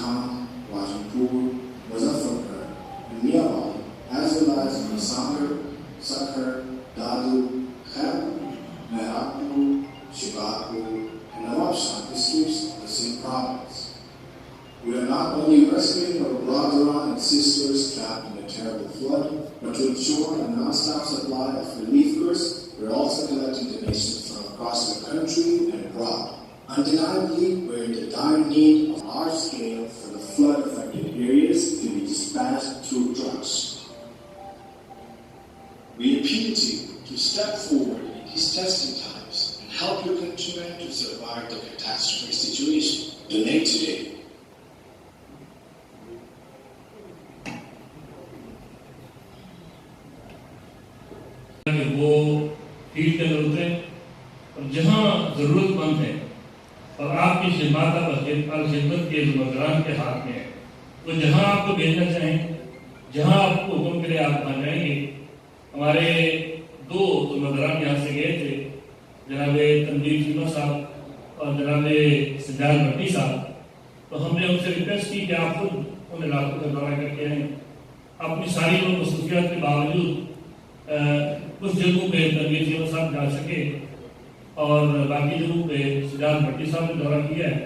Khan, Wajipur, Muzaffarpur, and Miawali, as well as Masakur, Sakhar, Dadu, Khairpur, Mehrapur, Shikarpur, and Nawabshah districts of the same province. We are not only rescuing our brothers and sisters trapped in a terrible flood, but to ensure a non-stop supply of relief goods, we're also collecting donations from across the country and abroad. Undeniably, we're in the dire need of large scale for the flood-affected areas to be dispatched through trucks. We appeal to you to step forward in these testing times and help your countrymen to survive the catastrophic situation. Donate today. वो field के अंदर उतरे और जहाँ ज़रूरतमंद है और आपकी खिदमत के ज़िम्मेदारान के हाथ में है, तो जहाँ आपको भेजना चाहें, जहाँ आपको हुक्म करे आप आ जाएंगे। हमारे दो ज़िम्मेदारान यहाँ से गए थे, जनाब तनवीर चीमा साहब और जनाब सिद्धार्थ भट्टी साहब। तो हमने उनसे रिक्वेस्ट की कि आप खुद उन इलाकों का दौरा करके आएँ। अपनी सारी मसरूफियात के बावजूद कुछ जगहों पे तनवीर चीमा साहब जा सके और बाकी जगहों पे सिद्धार्थ भट्टी साहब ने दौरा किया है।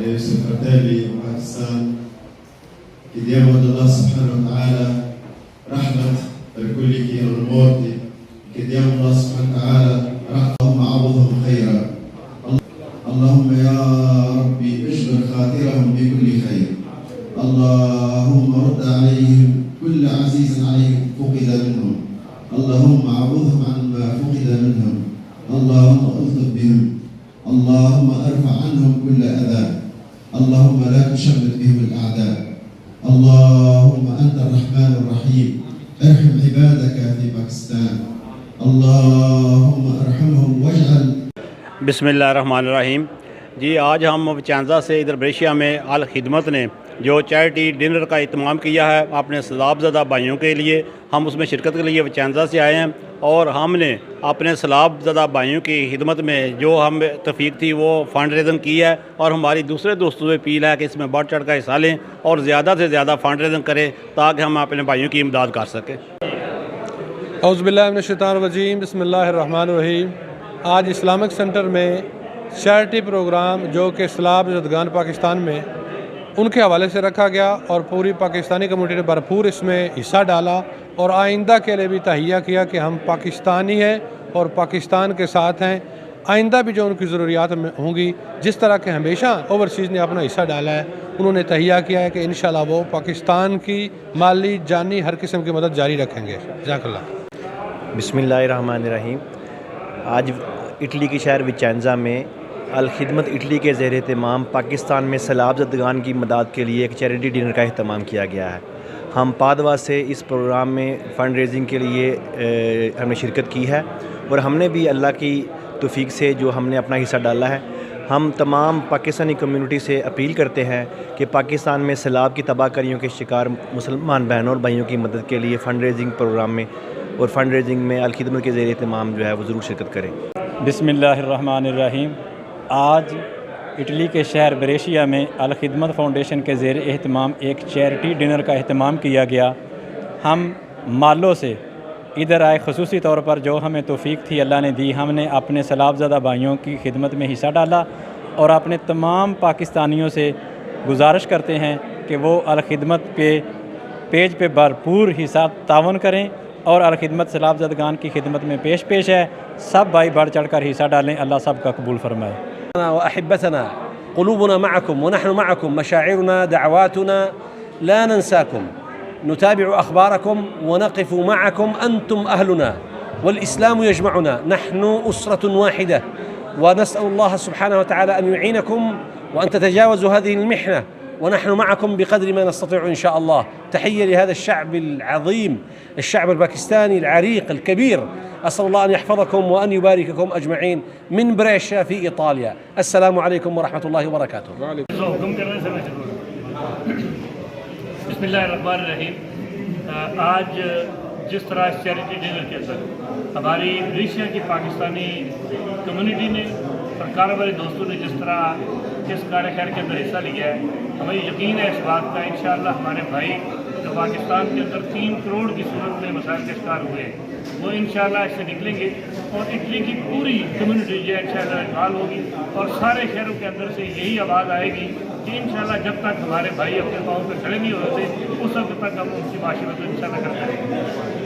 Yusuf Fratelli wa Pakistan, chiediamo ad Allah subhanahu wa ta'ala rahmat per quelli che erano morti, chiediamo ad Allah subhanahu wa ta'ala rahmahum a'udhum khayra. Allahumma ya Rabbi ijbir khatirahum bi kulli khayr. Allahumma rudd alayhim kull azizan alayhim fuqida minhum. اللهم عوضهم عن ما فقد منهم، اللهم الطف بهم، اللهم ارفع عنهم كل اذى، اللهم لا تشمت بهم الاعداء، اللهم انت الرحمن الرحيم، ارحم عبادك في باكستان، اللهم ارحمهم واجعل बिस्मिल्लाहिर्रहमानिर्रहीम। जी, आज हम चांजा से इधर ब्रेशिया में अल खिदमत ने जो चैरिटी डिनर का इत्माम किया है अपने सैलाबज़दा भाइयों के लिए, हम उसमें शिरकत के लिए चांजा से आए हैं और हमने अपने सैलाबज़दा भाइयों की खिदमत में जो हम तौफीक थी वो फ़ंड रेज़िंग की है और हमारी दूसरे दोस्तों से अपील है कि इसमें बढ़ चढ़ कर हिस्सा लें और ज़्यादा से ज़्यादा फ़ंड रेज़िंग करें ताकि हम अपने भाइयों की इमदाद कर सकें। औज़ु बिल्लाहि मिनश्शैतानिर्रजीम, बिस्मिल्लाहिर्रहमानिर्रहीम। आज इस्लामिक सेंटर में चैरिटी प्रोग्राम जो कि सैलाबज़दगान पाकिस्तान में उनके हवाले से रखा गया और पूरी पाकिस्तानी कम्युनिटी ने भरपूर इसमें हिस्सा डाला और आइंदा के लिए भी तहिया किया कि हम पाकिस्तानी हैं और पाकिस्तान के साथ हैं। आइंदा भी जो उनकी ज़रूरियात होंगी, जिस तरह के हमेशा ओवरसीज़ ने अपना हिस्सा डाला है, उन्होंने तहिया किया है कि इंशाल्लाह वो पाकिस्तान की माली जानी हर किस्म की मदद जारी रखेंगे। जज़ाकल्लाह। बिस्मिल्लाहिर्रहमानिर्रहीम। आज इटली के शहर विचेंजा में अल खिदमत इटली के ज़ेर एहतमाम पाकिस्तान में सैलाबज़दगान की मदद के लिए एक चैरिटी डिनर का अहतमाम किया गया है। हम पादवा से इस प्रोग्राम में फ़ंड रेजिंग के लिए हमने शिरकत की है और हमने भी अल्लाह की तौफीक से जो हमने अपना हिस्सा डाला है। हम तमाम पाकिस्तानी कम्युनिटी से अपील करते हैं कि पाकिस्तान में सैलाब की तबाहकारियों के शिकार मुसलमान बहनों और भाइयों की मदद के लिए फ़ंड रेजिंग प्रोग्राम में और फ़ंड रेजिंग में अल खिदमत के ज़ेर एहतमाम जो है वो ज़रूर शिरकत करें। बिस्मिल्लाहिर्रहमानिर्रहीम। आज इटली के शहर ब्रेशिया में अल खिदमत फ़ाउंडेशन के ज़ेर एहतमाम एक चैरिटी डिनर का अहतमाम किया गया। हम मालों से इधर आए, ख़ुसूसी तौर पर जो हमें तौफीक थी अल्लाह ने दी, हमने अपने सैलाबज़दा भाइयों की खिदमत में हिस्सा डाला और अपने तमाम पाकिस्तानियों से गुजारिश करते हैं कि वो अल खिदमत के पेज पे भरपूर हिस्सा तावन करें और अल खिदमत सैलाबज़दगान की खिदमत में पेश है। सब भाई बढ़ चढ़ कर हिस्सा डालें। अल्लाह सब का कबूल फरमाए। وأحبتنا قلوبنا معكم ونحن معكم، مشاعرنا دعواتنا لا ننساكم، نتابع أخباركم ونقف معكم، أنتم أهلنا والإسلام يجمعنا، نحن أسرة واحدة، ونسأل الله سبحانه وتعالى أن يعينكم وأن تتجاوزوا هذه المحنة، ونحن معكم بقدر ما نستطيع إن شاء الله. تحية لهذا الشعب العظيم، الشعب الباكستاني العريق الكبير، أسأل الله أن يحفظكم وأن يبارككم أجمعين من بريشيا في إيطاليا. السلام عليكم ورحمة الله وبركاته. बिस्मिल्लाहिर्रहमानिर्रहीम। आज जिस तरह इस चैरिटी डिनर के अंदर हमारी ब्रेशिया की पाकिस्तानी कम्युनिटी ने, सरकार वाले दोस्तों ने जिस तरह इस कार्य खैर के अंदर हिस्सा लिया है। हमें यकीन है इस बात का, इंशाअल्लाह हमारे भाई जो पाकिस्तान के अंदर 3 करोड़ की सूरत में मसाइल के शिकार हुए वो इंशाअल्लाह इससे निकलेंगे और इटली की पूरी कम्युनिटी जो है इंशाअल्लाह इन्वॉल्व होगी और सारे शहरों के अंदर से यही आवाज़ आएगी कि इंशाअल्लाह जब तक हमारे भाई अपने पाँव पे खड़े नहीं होते उस वक्त तक हम उनकी माशी मदद इंशाअल्लाह करते रहेंगे।